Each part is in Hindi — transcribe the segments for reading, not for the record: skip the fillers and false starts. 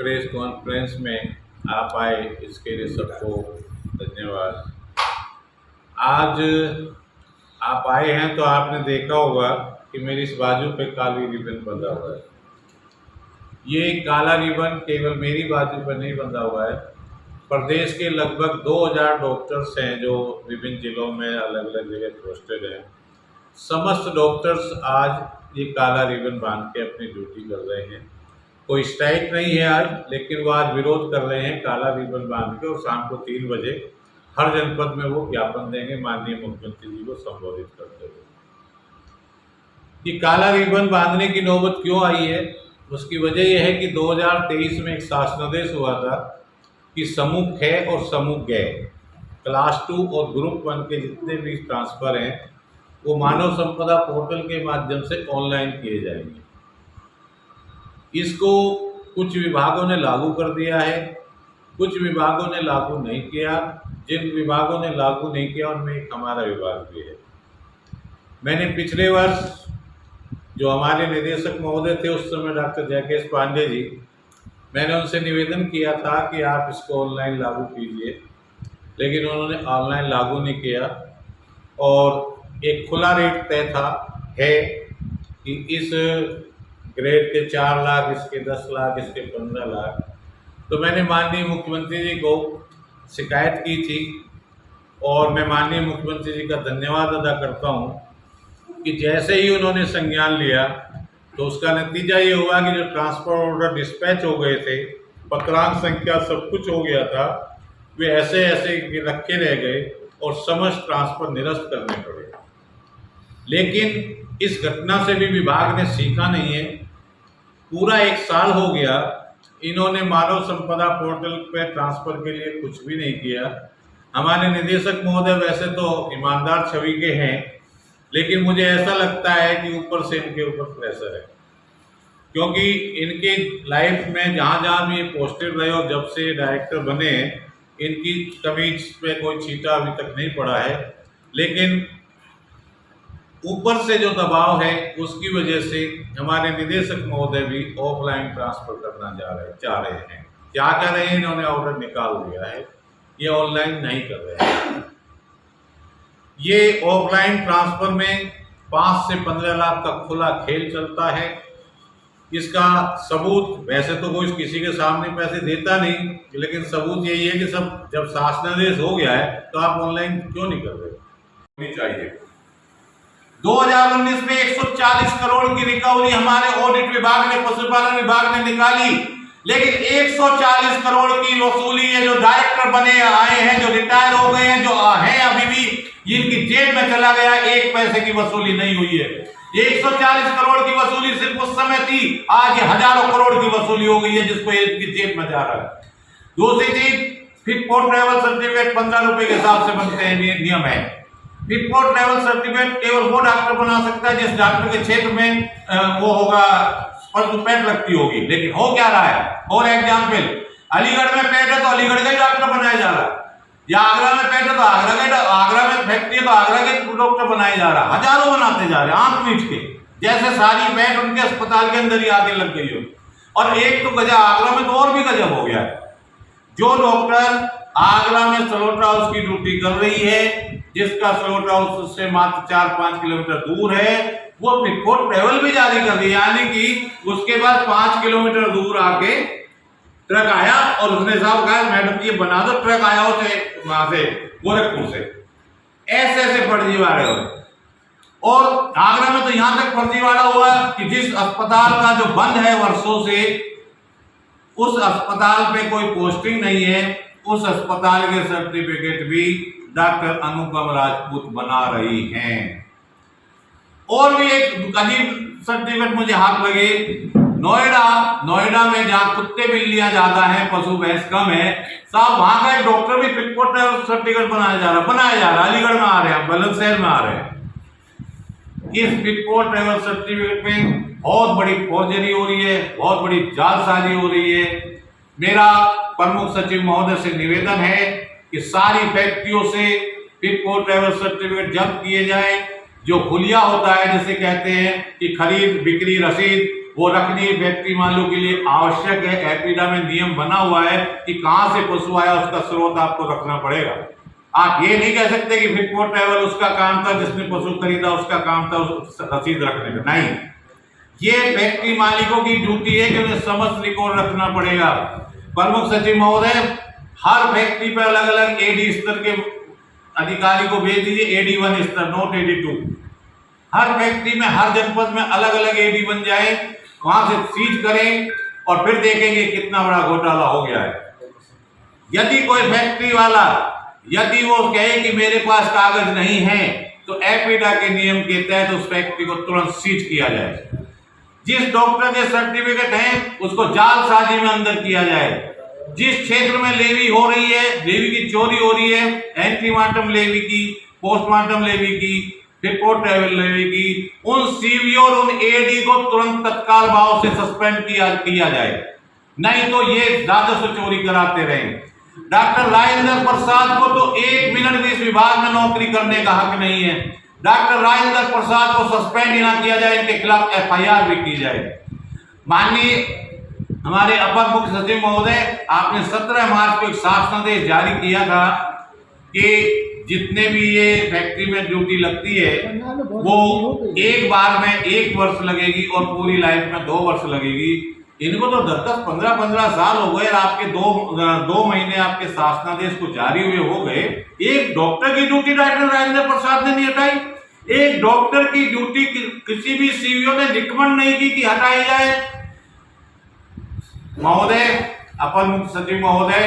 प्रेस कॉन्फ्रेंस में आप आए, इसके लिए सबको धन्यवाद। आज आप आए हैं तो आपने देखा होगा कि मेरी इस बाजू पे काली रिबन बंधा हुआ है। ये काला रिबन केवल मेरी बाजू पर नहीं बंधा हुआ है, प्रदेश के लगभग 2000 डॉक्टर्स हैं जो विभिन्न जिलों में अलग अलग जगह पोस्टेड हैं। समस्त डॉक्टर्स आज ये काला रिबन बांध के अपनी ड्यूटी कर रहे हैं। कोई स्ट्राइक नहीं है आज, लेकिन वो आज विरोध कर रहे हैं काला रिबन बांध के, और शाम को 3 बजे हर जनपद में वो ज्ञापन देंगे माननीय मुख्यमंत्री जी को संबोधित करते हुए। ये काला रिबन बांधने की नौबत क्यों आई है, उसकी वजह यह है कि 2023 में एक शासनादेश हुआ था कि समूह ख और समूह ग क्लास 2 और ग्रुप 1 के जितने भी ट्रांसफ़र हैं वो मानव संपदा पोर्टल के माध्यम से ऑनलाइन किए जाएंगे। इसको कुछ विभागों ने लागू कर दिया है, कुछ विभागों ने लागू नहीं किया। जिन विभागों ने लागू नहीं किया उनमें एक हमारा विभाग भी है। मैंने पिछले वर्ष जो हमारे निदेशक महोदय थे उस समय डॉक्टर जयकेश पांडे जी, मैंने उनसे निवेदन किया था कि आप इसको ऑनलाइन लागू कीजिए, लेकिन उन्होंने ऑनलाइन लागू नहीं किया। और एक खुला रेट तय था है कि इस ग्रेड के 4 लाख, इसके 10 लाख, इसके 15 लाख। तो मैंने माननीय मुख्यमंत्री जी को शिकायत की थी, और मैं माननीय मुख्यमंत्री जी का धन्यवाद अदा करता हूँ कि जैसे ही उन्होंने संज्ञान लिया तो उसका नतीजा ये हुआ कि जो ट्रांसफर ऑर्डर डिस्पैच हो गए थे, पत्रांक संख्या सब कुछ हो गया था, वे ऐसे ऐसे रखे रह गए और समस्त ट्रांसफर निरस्त करने पड़े। लेकिन इस घटना से भी विभाग ने सीखा नहीं है। पूरा 1 साल हो गया, इन्होंने मानव संपदा पोर्टल पे ट्रांसफ़र के लिए कुछ भी नहीं किया। हमारे निदेशक महोदय वैसे तो ईमानदार छवि के हैं, लेकिन मुझे ऐसा लगता है कि ऊपर से इनके ऊपर प्रेशर है, क्योंकि इनके लाइफ में जहाँ जहाँ भी ये पोस्टेड रहे और जब से डायरेक्टर बने, इनकी कमीज पे कोई छींटा अभी तक नहीं पड़ा है। लेकिन ऊपर से जो दबाव है उसकी वजह से हमारे निदेशक महोदय भी ऑफलाइन ट्रांसफर करना चाह रहे हैं। क्या कर रहे हैं, इन्होंने ऑर्डर निकाल दिया है, ये ऑनलाइन नहीं कर रहे हैं। ये ऑफलाइन ट्रांसफर में 5 से 15 लाख का खुला खेल चलता है। इसका सबूत, वैसे तो कोई किसी के सामने पैसे देता नहीं, लेकिन सबूत यही है कि सब जब शासनादेश हो गया है तो आप ऑनलाइन क्यों नहीं कर रहे? होनी चाहिए। 2019 में 140 करोड़ की रिकवरी हमारे ऑडिट विभाग ने, पशुपालन विभाग ने निकाली, लेकिन 140 करोड़ की वसूली है जो डायरेक्टर बने आए हैं, जो रिटायर हो गए हैं, जो हैं अभी भी, जिनकी जेब में चला गया, 1 पैसे की वसूली नहीं हुई है। 140 करोड़ की वसूली सिर्फ उस समय थी, आज ये हजारों करोड़ की वसूली हो गई है जिसको इसकी जेब में जा रहा है। दूसरी चीज, फिट फॉर ट्रैवल सर्टिफिकेट 15 रुपए के हिसाब से बनते हैं, नियम है। फिट फॉर ट्रैवल सर्टिफिकेट केवल वो डॉक्टर बना सकता है जिस डॉक्टर के क्षेत्र में वो होगा, पेट लगती होगी। लेकिन हो क्या रहा है? और एग्जाम्पल, अलीगढ़ में पेट है तो अलीगढ़ का ही डॉक्टर बनाया जा रहा है, या आगरा में पेट है तो आगरा में फैक्ट्री है तो आगरा के डॉक्टर बनाए जा रहा है। हजारों बनाते जा रहे हैं आंख मीच के, जैसे सारी पेट उनके अस्पताल के अंदर ही आके लग गई हो। और एक तो गजब, आगरा में तो और भी गजब हो गया है। जो डॉक्टर आगरा में सलोट हाउस की ड्यूटी कर रही है, जिसका सलोट हाउस से मात्र 4-5 किलोमीटर दूर है, वो फिट फॉर ट्रैवल भी जारी कर दी, यानी कि उसके बाद 5 किलोमीटर दूर आके ट्रक आया और उसने साहब कहा मैडम ये बना दो, ट्रक आया उसे वहां से गोरखपुर से। ऐसे ऐसे फर्जीवाड़े हो। और आगरा में तो यहां तक फर्जीवाड़ा हुआ कि जिस अस्पताल का जो बंद है वर्षों से, उस अस्पताल पे कोई पोस्टिंग नहीं है, उस अस्पताल के सर्टिफिकेट भी डॉक्टर अनुपम राजपूत बना रही हैं। और भी एक अजीब सर्टिफिकेट मुझे हाथ लगे, नोएडा में जहां कुत्ते बिल्लियां ज्यादा हैं, पशु भैंस कम है, साहब वहां का एक डॉक्टर भी फिट फॉर ट्रैवल सर्टिफिकेट बनाया जा रहा है। अलीगढ़ में आ रहे हैं, बुलंदशहर में आ रहे हैं। इस फिट फॉर ट्रैवल सर्टिफिकेट में बहुत बड़ी फौजरी हो रही है, बहुत बड़ी जालसाजी हो रही है। मेरा प्रमुख सचिव महोदय से निवेदन है कि सारी फैक्ट्रियों से फिट फॉर ट्रैवल सर्टिफिकेट जब्त किए जाए, जो खुलिया होता है जिसे कहते हैं कि खरीद बिक्री रसीद, वो रखनी फैक्ट्री मालिकों के लिए आवश्यक है। एपीडा में नियम बना हुआ है कि कहां से पशु आया उसका स्रोत आपको रखना पड़ेगा। आप ये नहीं कह सकते कि फिट फॉर ट्रैवल उसका काम था, जिसने पशु खरीदा उसका काम था रसीद रखने का। नहीं, ये फैक्ट्री मालिकों की ड्यूटी है कि उन्हें समस्त रिकॉर्ड रखना पड़ेगा। प्रमुख सचिव महोदय, हर फैक्ट्री पर अलग अलग एडी स्तर के अधिकारी को भेज दीजिए, AD1 स्तर, नोट AD2। हर फैक्ट्री में हर जनपद में अलग अलग एडी बन जाए, वहां से सीज करें और फिर देखेंगे कितना बड़ा घोटाला हो गया है। यदि कोई फैक्ट्री वाला यदि वो कहे कि मेरे पास कागज नहीं है, तो एपीडा के नियम के तहत उस फैक्ट्री को तुरंत सीज किया जाए। जिस डॉक्टर के सर्टिफिकेट हैं उसको जालसाजी में अंदर किया जाए। जिस क्षेत्र में लेवी हो रही है, लेवी की चोरी हो रही है, एंटीमार्टम लेवी की, पोस्टमार्टम लेवी की, रिपोर्ट ट्रैवल लेवी की, उन सीवीओ और उन एडी को तुरंत तत्काल भाव से सस्पेंड किया जाए, नहीं तो ये राजस्व चोरी कराते रहेंगे। डॉक्टर राजेंद्र प्रसाद को तो 1 मिनट भी इस विभाग में नौकरी करने का हक नहीं है। डॉक्टर राजेंद्र प्रसाद को सस्पेंड ही ना किया जाए, इनके खिलाफ FIR भी की जाए। माननीय हमारे अपर मुख्य सचिव महोदय, आपने 17 मार्च को एक शासनादेश जारी किया था कि जितने भी ये फैक्ट्री में ड्यूटी लगती है वो एक बार में 1 वर्ष लगेगी और पूरी लाइफ में 2 वर्ष लगेगी। इनको तो 10-10, 15-15 साल हो गए और आपके 2 महीने आपके शासनादेश को जारी हुए हो गए। एक डॉक्टर की ड्यूटी डॉक्टर राजेंद्र प्रसाद ने नहीं हटाई। एक डॉक्टर की ड्यूटी किसी भी सीवीओ ने रिकमेंड नहीं की कि हटाई जाए। महोदय, अपर मुख्य सचिव महोदय,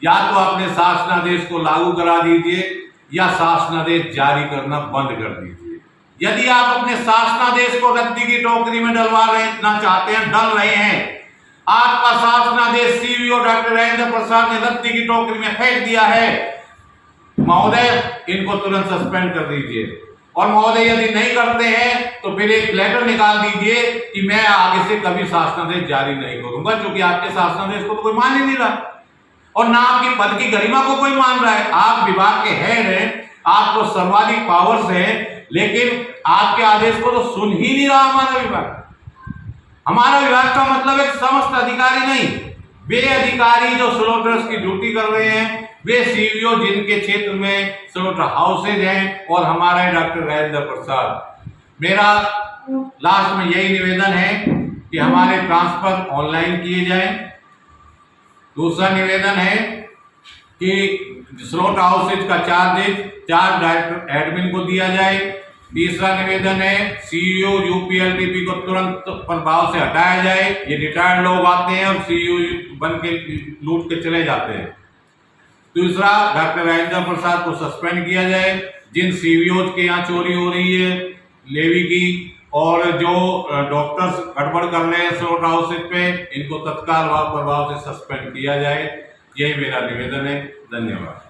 या तो अपने शासनादेश को लागू करा दीजिए या शासनादेश जारी करना बंद कर दीजिए। यदि आप अपने शासनादेश को रद्दी की टोकरी में डलना चाहते हैं, डल रहे हैं, आपका शासनादेश सीवीओ डॉक्टर राजेंद्र प्रसाद ने रद्दी की टोकरी में फेंक दिया है, महोदय इनको तुरंत सस्पेंड कर दीजिए। और महोदय यदि नहीं करते हैं तो फिर एक लेटर निकाल दीजिए कि मैं आगे से कभी शासनादेश जारी नहीं करूंगा, क्योंकि आपके शासनादेश को तो कोई मान ही नहीं रहा और ना आपकी पद की गरिमा को कोई मान रहा है। आप विभाग के हेड हैं, आपको सर्वाधिक पावर्स हैं, लेकिन आपके आदेश को तो सुन ही नहीं रहा हमारा विभाग। हमारा विभाग का मतलब एक समस्त अधिकारी नहीं, वे अधिकारी जो स्लॉटर्स की ड्यूटी कर रहे हैं, वे सीवीओ जिनके क्षेत्र में स्लॉटर हाउसेज हैं, और हमारे डॉक्टर राजेंद्र प्रसाद। मेरा लास्ट में यही निवेदन है कि हमारे ट्रांसफर ऑनलाइन किए जाएं। दूसरा निवेदन है कि स्लॉट हाउसेज का चार्ज डायरेक्टर एडमिन को दिया जाए। तीसरा निवेदन है सीईओ यूपीएलडीपी को तुरंत प्रभाव से हटाया जाए। ये रिटायर्ड लोग आते हैं और सीईओ बन के लूट के चले जाते हैं। दूसरा, डॉक्टर राजेंद्र प्रसाद को सस्पेंड किया जाए। जिन सीवीओ के यहाँ चोरी हो रही है लेवी की, और जो डॉक्टर्स गड़बड़ कर रहे हैं स्लॉट हाउसेज पे, इनको तत्काल प्रभाव से सस्पेंड किया जाए। यही मेरा निवेदन है। धन्यवाद।